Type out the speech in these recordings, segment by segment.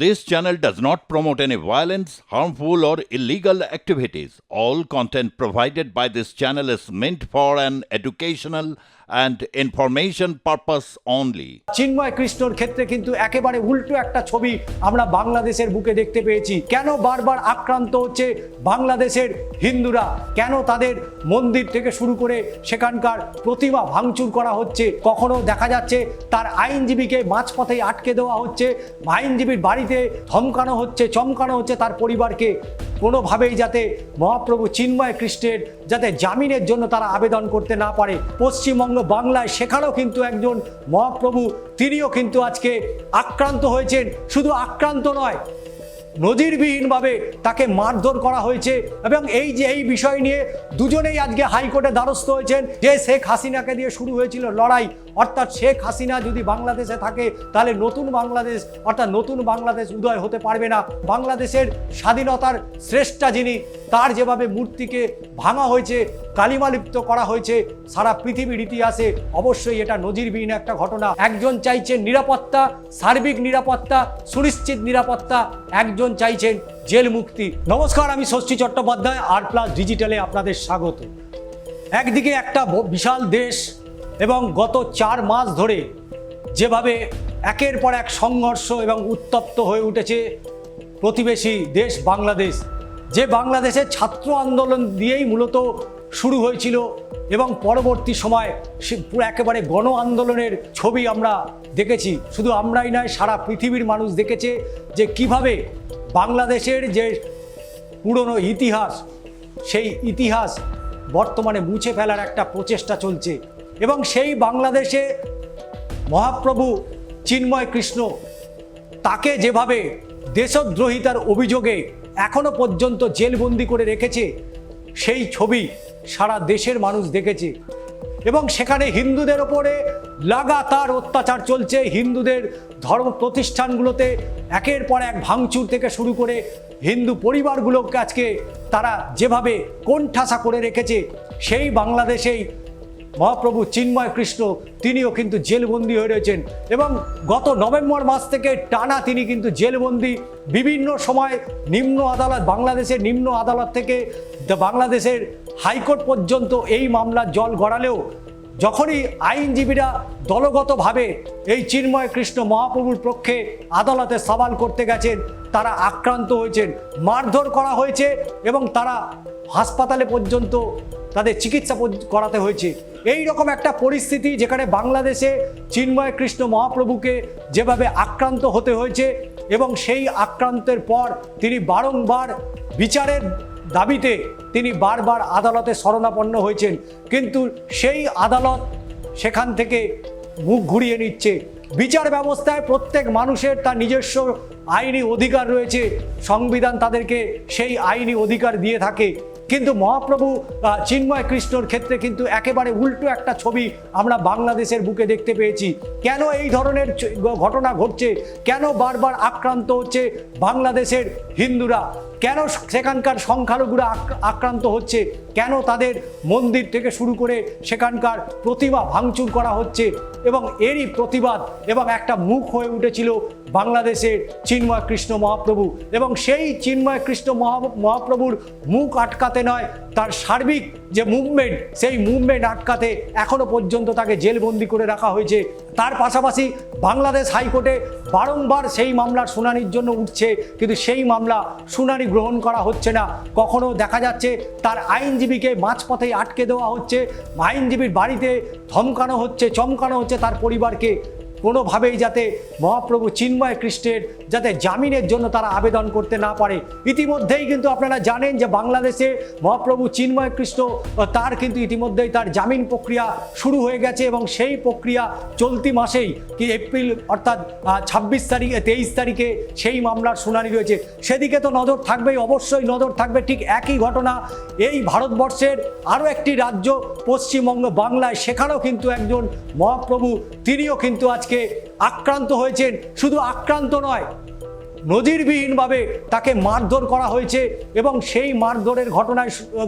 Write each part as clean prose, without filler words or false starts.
This channel does not promote any violence, harmful, or illegal activities. All content provided by this channel is meant for an educational and information purpose only. চিন্ময় কৃষ্ণর ক্ষেত্রে কিন্তু একেবারে উল্টো একটা ছবি আমরা বাংলাদেশের বুকে দেখতে পেয়েছি। কেন বারবার আক্রান্ত হচ্ছে বাংলাদেশের হিন্দুরা, কেন তাদের মন্দির থেকে শুরু করে সেখানকার প্রতিমা ভাঙচুর করা হচ্ছে, কখনো দেখা যাচ্ছে তার আইনজীবীকে মাঝপথেই আটকে দেওয়া হচ্ছে, আইনজীবীর বাড়িতে ধমকানো হচ্ছে, চমকানো হচ্ছে তার পরিবারকে, কোনোভাবেই যাতে মহাপ্রভু চিন্ময় কৃষ্ণের যাতে জামিনের জন্য তারা আবেদন করতে না পারে। পশ্চিমবঙ্গ বাংলায় সেখানেও কিন্তু একজন মহাপ্রভু তিনিও কিন্তু আজকে আক্রান্ত হয়েছেন। শুধু আক্রান্ত নয়, নজিরবিহীনভাবে তাকে মারধর করা হয়েছে এবং এই বিষয় নিয়ে দুজনেই আজকে হাইকোর্টে দ্বারস্থ হয়েছেন। যে শেখ হাসিনাকে দিয়ে শুরু হয়েছিল লড়াই, অর্থাৎ শেখ হাসিনা যদি বাংলাদেশে থাকে তাহলে নতুন বাংলাদেশ অর্থাৎ নতুন বাংলাদেশ উদয় হতে পারবে না। বাংলাদেশের স্বাধীনতার স্রষ্টা যিনি, তার যেভাবে মূর্তিকে ভাঙা হয়েছে, কালিমালিপ্ত করা হয়েছে সারা পৃথিবীর ইতিহাসে, অবশ্যই এটা নজিরবিহীন একটা ঘটনা। একজন চাইছেন নিরাপত্তা, সার্বিক নিরাপত্তা, সুনিশ্চিত নিরাপত্তা, একজন চাইছেন জেল মুক্তি। নমস্কার, আমি ষষ্ঠী চট্টোপাধ্যায়, আর+ ডিজিটালে আপনাদের স্বাগত। একদিকে একটা বিশাল দেশ এবং গত 4 মাস ধরে যেভাবে একের পর এক সংঘর্ষ এবং উত্তপ্ত হয়ে উঠেছে প্রতিবেশী দেশ বাংলাদেশ, যে বাংলাদেশের ছাত্র আন্দোলন দিয়েই মূলত শুরু হয়েছিল এবং পরবর্তী সময় পুরো একেবারে গণ আন্দোলনের ছবি আমরা দেখেছি। শুধু আমরাই নয়, সারা পৃথিবীর মানুষ দেখেছে যে কিভাবে বাংলাদেশের যে পুরনো ইতিহাস, সেই ইতিহাস বর্তমানে মুছে ফেলার একটা প্রচেষ্টা চলছে। এবং সেই বাংলাদেশে মহাপ্রভু চিন্ময় কৃষ্ণ, তাকে যেভাবে দেশদ্রোহিতার অভিযোগে এখনো পর্যন্ত জেলবন্দি করে রেখেছে, সেই ছবি সারা দেশের মানুষ দেখেছে। এবং সেখানে হিন্দুদের ওপরে লাগাতার অত্যাচার চলছে। হিন্দুদের ধর্ম প্রতিষ্ঠানগুলোতে একের পর এক ভাঙচুর থেকে শুরু করে হিন্দু পরিবারগুলোকে আজকে তারা যেভাবে কোণঠাসা করে রেখেছে, সেই বাংলাদেশেই মহাপ্রভু চিন্ময় কৃষ্ণ তিনিও কিন্তু জেলবন্দি হয়ে রয়েছেন। এবং গত নভেম্বর মাস থেকে টানা তিনি কিন্তু জেলবন্দি। বিভিন্ন সময় নিম্ন আদালত, বাংলাদেশের নিম্ন আদালত থেকে বাংলাদেশের হাইকোর্ট পর্যন্ত এই মামলার জল গড়ালেও যখনই আইনজীবীরা দলগতভাবে এই চিন্ময় কৃষ্ণ মহাপ্রভুর পক্ষে আদালতে সওয়াল করতে গেছেন, তারা আক্রান্ত হয়েছেন, মারধর করা হয়েছে এবং তারা হাসপাতালে পর্যন্ত তাদের চিকিৎসা করাতে হয়েছে। এই রকম একটা পরিস্থিতি, যেখানে বাংলাদেশে চিন্ময় কৃষ্ণ মহাপ্রভুকে যেভাবে আক্রান্ত হতে হয়েছে এবং সেই আক্রান্তের পর তিনি বারংবার বিচারের দাবিতে তিনি বারবার আদালতে শরণাপন্ন হয়েছেন, কিন্তু সেই আদালত সেখান থেকে মুখ ঘুরিয়ে নিচ্ছে। বিচার ব্যবস্থায় প্রত্যেক মানুষের তার নিজস্ব আইনি অধিকার রয়েছে, সংবিধান তাদেরকে সেই আইনি অধিকার দিয়ে থাকে। কিন্তু মহাপ্রভু চিন্ময় কৃষ্ণর ক্ষেত্রে কিন্তু একেবারে উল্টো একটা ছবি আমরা বাংলাদেশের বুকে দেখতে পেয়েছি। কেন এই ধরনের ঘটনা ঘটছে, কেন বারবার আক্রান্ত হচ্ছে বাংলাদেশের হিন্দুরা, কেন সেখানকার সংখ্যালঘুরা আক্রান্ত হচ্ছে, কেন তাদের মন্দির থেকে শুরু করে সেখানকার প্রতিমা ভাঙচুর করা হচ্ছে, এবং এরই প্রতিবাদ এবং একটা মুখ হয়ে উঠেছিল বাংলাদেশের চিন্ময় কৃষ্ণ মহাপ্রভু। এবং সেই চিন্ময় কৃষ্ণ মহাপ্রভুর মুখ আটকাতে নয়, তার সার্বিক যে মুভমেন্ট, সেই মুভমেন্ট আটকাতে এখনো পর্যন্ত তাকে জেলবন্দি করে রাখা হয়েছে। তার পাশাপাশি বাংলাদেশ হাইকোর্টে বারংবার সেই মামলার শুনানির জন্য উঠছে, কিন্তু সেই মামলা শুনানি গ্রহণ করা হচ্ছে না। কখনো দেখা যাচ্ছে তার আইনজীবীকে মাঝপথেই আটকে দেওয়া হচ্ছে, আইনজীবীর বাড়িতে ধমকানো হচ্ছে, চমকানো হচ্ছে তার পরিবারকে, কোনোভাবেই যাতে মহাপ্রভু চিন্ময় কৃষ্ণের যাতে জামিনের জন্য তারা আবেদন করতে না পারে। ইতিমধ্যেই কিন্তু আপনারা জানেন যে বাংলাদেশে মহাপ্রভু চিন্ময় কৃষ্ণ তার কিন্তু ইতিমধ্যেই তার জামিন প্রক্রিয়া শুরু হয়ে গেছে এবং সেই প্রক্রিয়া চলতি মাসেই এপ্রিল অর্থাৎ 23 তারিখে সেই মামলার শুনানি রয়েছে। সেদিকে তো নজর থাকবেই, অবশ্যই নজর থাকবে। ঠিক একই ঘটনা এই ভারতবর্ষের আরও একটি রাজ্য পশ্চিমবঙ্গ বাংলায়, সেখানেও কিন্তু একজন মহাপ্রভু তিনিও কিন্তু আজকে আক্রান্ত হয়েছেন। শুধু আক্রান্ত নয়, নজিরবিহীনভাবে তাকে মারধর করা হয়েছে এবং সেই মারধরের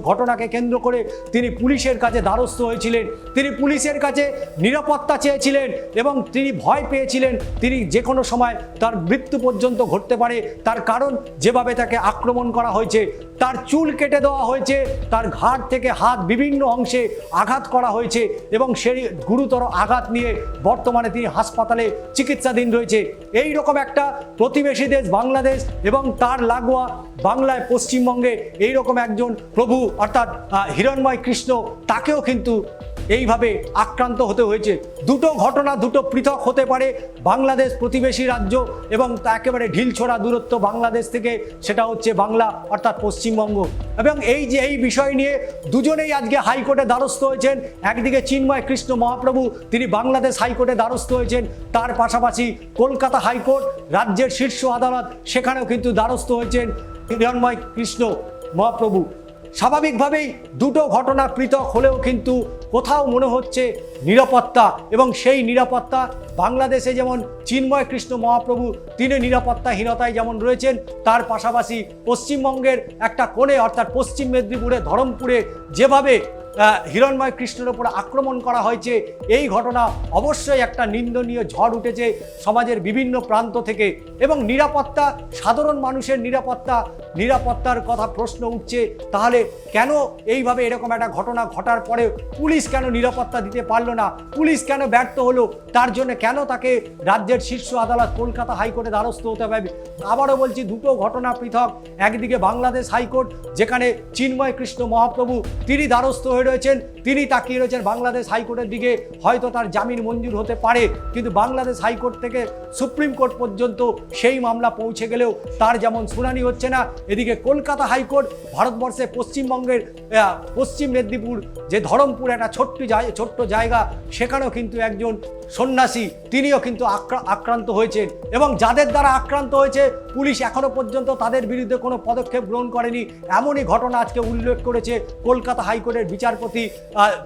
ঘটনাকে কেন্দ্র করে তিনি পুলিশের কাছে দ্বারস্থ হয়েছিলেন, তিনি পুলিশের কাছে নিরাপত্তা চেয়েছিলেন এবং তিনি ভয় পেয়েছিলেন তিনি যে কোনো সময় তার মৃত্যু পর্যন্ত ঘটতে পারে। তার কারণ যেভাবে তাকে আক্রমণ করা হয়েছে, তার চুল কেটে দেওয়া হয়েছে, তার ঘাড় থেকে হাত বিভিন্ন অংশে আঘাত করা হয়েছে এবং সেই গুরুতর আঘাত নিয়ে বর্তমানে তিনি হাসপাতালে চিকিৎসাধীন রয়েছে। এই রকম একটা প্রতিবেশী দেশ বাংলাদেশ এবং তার লাগোয়া বাংলায় পশ্চিমবঙ্গে এই রকম একজন প্রভু অর্থাৎ হিরণ্ময় কৃষ্ণ, তাকেও কিন্তু এইভাবে আক্রান্ত হতে হয়েছে। দুটো ঘটনা দুটো পৃথক হতে পারে। বাংলাদেশ প্রতিবেশী রাজ্য এবং তা একেবারে ঢিলছোড়া দূরত্ব বাংলাদেশ থেকে, সেটা হচ্ছে বাংলা অর্থাৎ পশ্চিমবঙ্গ। এবং এই বিষয় নিয়ে দুজনেই আজকে হাইকোর্টে দ্বারস্থ হয়েছেন। একদিকে চিন্ময় কৃষ্ণ মহাপ্রভু, তিনি বাংলাদেশ হাইকোর্টে দ্বারস্থ হয়েছেন, তার পাশাপাশি কলকাতা হাইকোর্ট রাজ্যের শীর্ষ আদালত, সেখানেও কিন্তু দ্বারস্থ হয়েছেন হিরণ্ময় কৃষ্ণ মহাপ্রভু। স্বাভাবিকভাবেই দুটো ঘটনা পৃথক হলেও কিন্তু কোথাও মনে হচ্ছে নিরাপত্তা, এবং সেই নিরাপত্তা বাংলাদেশে যেমন চিন্ময় কৃষ্ণ মহাপ্রভু তিনি নিরাপত্তাহীনতায় যেমন রয়েছেন, তার পাশাপাশি পশ্চিমবঙ্গের একটা কোণে অর্থাৎ পশ্চিম মেদিনীপুরে ধরমপুরে যেভাবে হিরণ্ময় কৃষ্ণের উপর আক্রমণ করা হয়েছে, এই ঘটনা অবশ্যই একটা নিন্দনীয় ঝড় উঠেছে সমাজের বিভিন্ন প্রান্ত থেকে। এবং নিরাপত্তা, সাধারণ মানুষের নিরাপত্তার কথা প্রশ্ন উঠছে। তাহলে কেন এইভাবে এরকম একটা ঘটনা ঘটার পরে পুলিশ কেন নিরাপত্তা দিতে পারলো না, পুলিশ কেন ব্যর্থ হলো, তার জন্য কেন তাকে রাজ্যের শীর্ষ আদালত কলকাতা হাইকোর্টে দ্বারস্থ হতে হবে? আবারও বলছি, দুটো ঘটনা পৃথক। একদিকে বাংলাদেশ হাইকোর্ট, যেখানে চিন্ময় কৃষ্ণ মহাপ্রভু তিনি দ্বারস্থ হয়ে রয়েছেন, তিনি তাকিয়ে রয়েছেন বাংলাদেশ হাইকোর্টের দিকে, হয়তো তার জামিন মঞ্জুর হতে পারে। কিন্তু বাংলাদেশ হাইকোর্ট থেকে সুপ্রিম কোর্ট পর্যন্ত সেই মামলা পৌঁছে গেলেও তার যেমন শুনানি হচ্ছে না, এদিকে কলকাতা হাইকোর্ট ভারতবর্ষে পশ্চিমবঙ্গের পশ্চিম মেদিনীপুর যে ধরমপুর একটা ছোট্ট জায়গা, সেখানেও কিন্তু একজন সন্ন্যাসী তিনিও কিন্তু আক্রান্ত হয়েছেন। এবং যাদের দ্বারা আক্রান্ত হয়েছে পুলিশ এখনো পর্যন্ত তাদের বিরুদ্ধে কোনো পদক্ষেপ গ্রহণ করেনি, এমনই ঘটনা আজকে উল্লেখ করেছে কলকাতা হাইকোর্টের বিচারপতি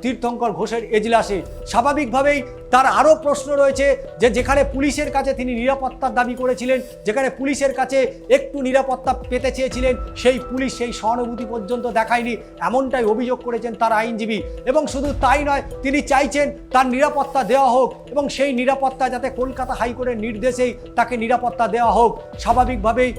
তীর্থঙ্কর ঘোষের এজলাসে। স্বাভাবিকভাবেই তার আরও প্রশ্ন রয়েছে যে যেখানে পুলিশের কাছে তিনি নিরাপত্তার দাবি করেছিলেন, যেখানে পুলিশের কাছে একটু নিরাপত্তা পেতে চেয়েছিলেন, সেই পুলিশ সেই সহানুভূতি পর্যন্ত দেখায়নি, এমনটাই অভিযোগ করেছেন তার আইনজীবী। এবং শুধু তাই নয়, তিনি চাইছেন তার নিরাপত্তা দেওয়া হোক এবং সেই নিরাপত্তা যাতে কলকাতা হাইকোর্টের নির্দেশেই তাকে নিরাপত্তা দেওয়া হোক। স্বাভাবিকভাবেই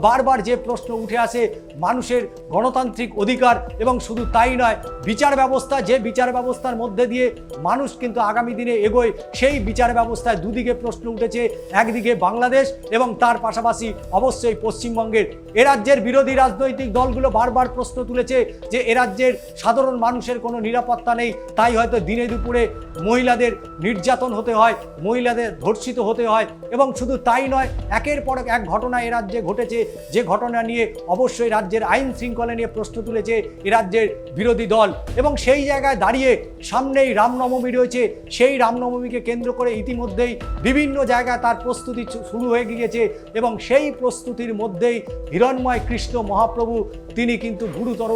বারবার যে প্রশ্ন উঠে আসে মানুষের গণতান্ত্রিক অধিকার, এবং শুধু তাই নয়, বিচার ব্যবস্থা, যে বিচার ব্যবস্থার মধ্যে দিয়ে মানুষ কিন্তু আগামী দিনে এগোয়, সেই বিচার ব্যবস্থায় দুদিকে প্রশ্ন উঠেছে। একদিকে বাংলাদেশ এবং তার পাশাপাশি অবশ্যই পশ্চিমবঙ্গের। এ রাজ্যের বিরোধী রাজনৈতিক দলগুলো বারবার প্রশ্ন তুলেছে যে এ রাজ্যের সাধারণ মানুষের কোনো নিরাপত্তা নেই, তাই হয়তো দিনে দুপুরে মহিলাদের নির্যাতন হতে হয়, মহিলাদের ধর্ষিত হতে হয়। এবং শুধু তাই নয়, একের পর এক ঘটনা এ রাজ্যে ঘটেছে, যে ঘটনা নিয়ে অবশ্যই রাজ্যের আইন শৃঙ্খলা নিয়ে প্রশ্ন তুলেছে এ রাজ্যের বিরোধী দল। এবং সেই জায়গায় দাঁড়িয়ে সামনেই রামনবমী রয়েছে, সেই রামনবমীকে কেন্দ্র করে ইতিমধ্যেই বিভিন্ন জায়গায় তার প্রস্তুতি শুরু হয়ে গিয়েছে। এবং সেই প্রস্তুতির মধ্যেই হিরণ্ময় কৃষ্ণ মহাপ্রভু তিনি কিন্তু গুরুতর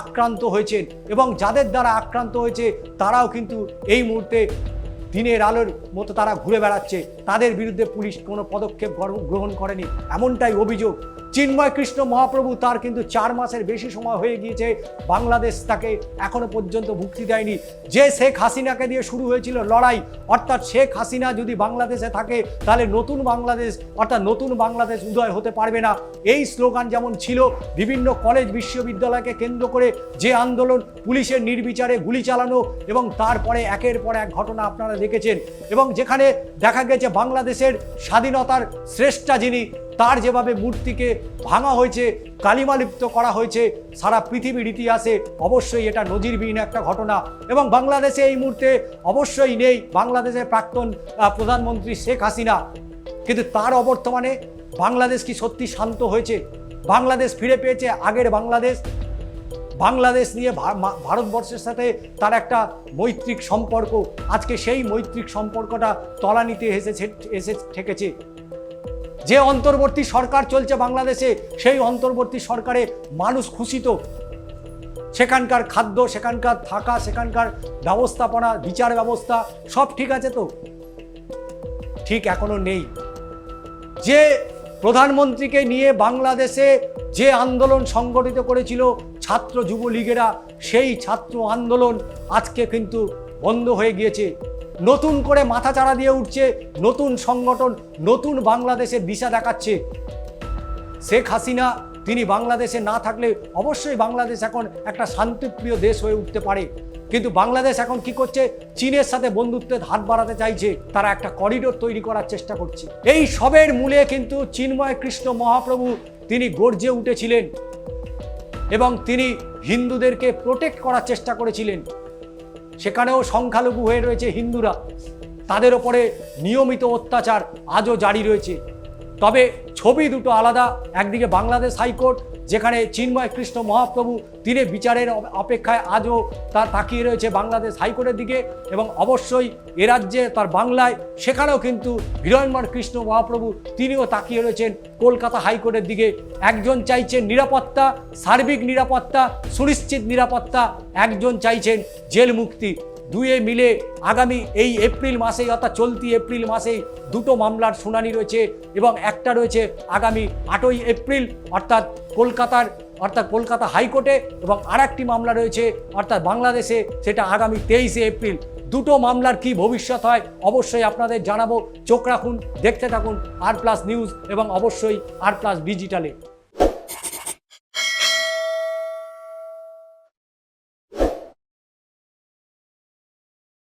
আক্রান্ত হয়েছেন, এবং যাদের দ্বারা আক্রান্ত হয়েছে তারাও কিন্তু এই মুহূর্তে দিনের আলোর মতো তারা ঘুরে বেড়াচ্ছে, তাদের বিরুদ্ধে পুলিশ কোনো পদক্ষেপ গ্রহণ করেনি, এমনটাই অভিযোগ। চিন্ময় কৃষ্ণ মহাপ্রভু তার কিন্তু 4 মাসের বেশি সময় হয়ে গিয়েছে, বাংলাদেশ তাকে এখনো পর্যন্ত মুক্তি দেয়নি। যে শেখ হাসিনাকে দিয়ে শুরু হয়েছিল লড়াই, অর্থাৎ শেখ হাসিনা যদি বাংলাদেশে থাকে তাহলে নতুন বাংলাদেশ অর্থাৎ নতুন বাংলাদেশ উদয় হতে পারবে না, এই স্লোগান যেমন ছিল। বিভিন্ন কলেজ বিশ্ববিদ্যালয়কে কেন্দ্র করে যে আন্দোলন, পুলিশের নির্বিচারে গুলি চালানো, এবং তারপরে একের পর এক ঘটনা আপনারা দেখেছেন। এবং যেখানে দেখা গেছে বাংলাদেশের স্বাধীনতার শ্রেষ্ঠা যিনি, তার যেভাবে মূর্তিকে ভাঙা হয়েছে, কালিমালিপ্ত করা হয়েছে সারা পৃথিবীর ইতিহাসে, অবশ্যই এটা নজিরবিহীন একটা ঘটনা। এবং বাংলাদেশে এই মুহূর্তে অবশ্যই নেই বাংলাদেশের প্রাক্তন প্রধানমন্ত্রী শেখ হাসিনা, কিন্তু তার অবর্তমানে বাংলাদেশ কি সত্যি শান্ত হয়েছে? বাংলাদেশ ফিরে পেয়েছে আগের বাংলাদেশ? বাংলাদেশ নিয়ে ভারতবর্ষের সাথে তার একটা মৈত্রিক সম্পর্ক, আজকে সেই মৈত্রিক সম্পর্কটা তলানিতে এসে ঠেকেছে। যে অন্তর্বর্তী সরকার চলছে বাংলাদেশে, সেই অন্তর্বর্তী সরকারে মানুষ খুশি তো? সেখানকার খাদ্য, সেখানকার থাকা, সেখানকার ব্যবস্থাপনা, বিচার ব্যবস্থা সব ঠিক আছে তো? ঠিক এখনো নেই। যে প্রধানমন্ত্রীকে নিয়ে বাংলাদেশে যে আন্দোলন সংগঠিত করেছিল ছাত্র যুবলীগেরা, সেই ছাত্র আন্দোলন আজকে কিন্তু বন্ধ হয়ে গিয়েছে। নতুন করে মাথাচাড়া দিয়ে উঠছে নতুন সংগঠন, নতুন বাংলাদেশের দিশা দেখাচ্ছে। শেখ হাসিনা তিনি বাংলাদেশে না থাকলে অবশ্যই বাংলাদেশ এখন একটা শান্তিপ্রিয় দেশ হয়ে উঠতে পারে, কিন্তু বাংলাদেশ এখন কি করছে? চীনের সাথে বন্ধুত্বের হাত বাড়াতে চাইছে, তারা একটা করিডোর তৈরি করার চেষ্টা করছে। এই সবের মূলে কিন্তু চিন্ময় কৃষ্ণ মহাপ্রভু তিনি গর্জে উঠেছিলেন এবং তিনি হিন্দুদেরকে প্রোটেক্ট করার চেষ্টা করেছিলেন। সেখানেও সংখ্যালঘু হয়ে রয়েছে হিন্দুরা, তাদের ওপরে নিয়মিত অত্যাচার আজও জারি রয়েছে। তবে ছবি দুটো আলাদা। একদিকে বাংলাদেশ হাইকোর্ট, যেখানে চিন্ময় কৃষ্ণ মহাপ্রভু তিনি বিচারের অপেক্ষায় আজও তার তাকিয়ে রয়েছে বাংলাদেশ হাইকোর্টের দিকে, এবং অবশ্যই এ রাজ্যে তার বাংলায় সেখানেও কিন্তু হিরণ্ময় কৃষ্ণ মহাপ্রভু তিনিও তাকিয়ে রয়েছেন কলকাতা হাইকোর্টের দিকে। একজন চাইছেন নিরাপত্তা, সার্বিক নিরাপত্তা, সুনিশ্চিত নিরাপত্তা, একজন চাইছেন জেল মুক্তি। দুয়ে মিলে আগামী এই এপ্রিল মাসেই, অর্থাৎ চলতি এপ্রিল মাসেই দুটো মামলার শুনানি রয়েছে, এবং একটা রয়েছে আগামী 8ই এপ্রিল অর্থাৎ কলকাতা হাইকোর্টে, এবং আরেকটি মামলা রয়েছে অর্থাৎ বাংলাদেশে, সেটা আগামী 23শে এপ্রিল। দুটো মামলার কি ভবিষ্যৎ হয় অবশ্যই আপনাদের জানাবো। চোখ রাখুন, দেখতে থাকুন R+ নিউজ এবং অবশ্যই R+ ডিজিটালে।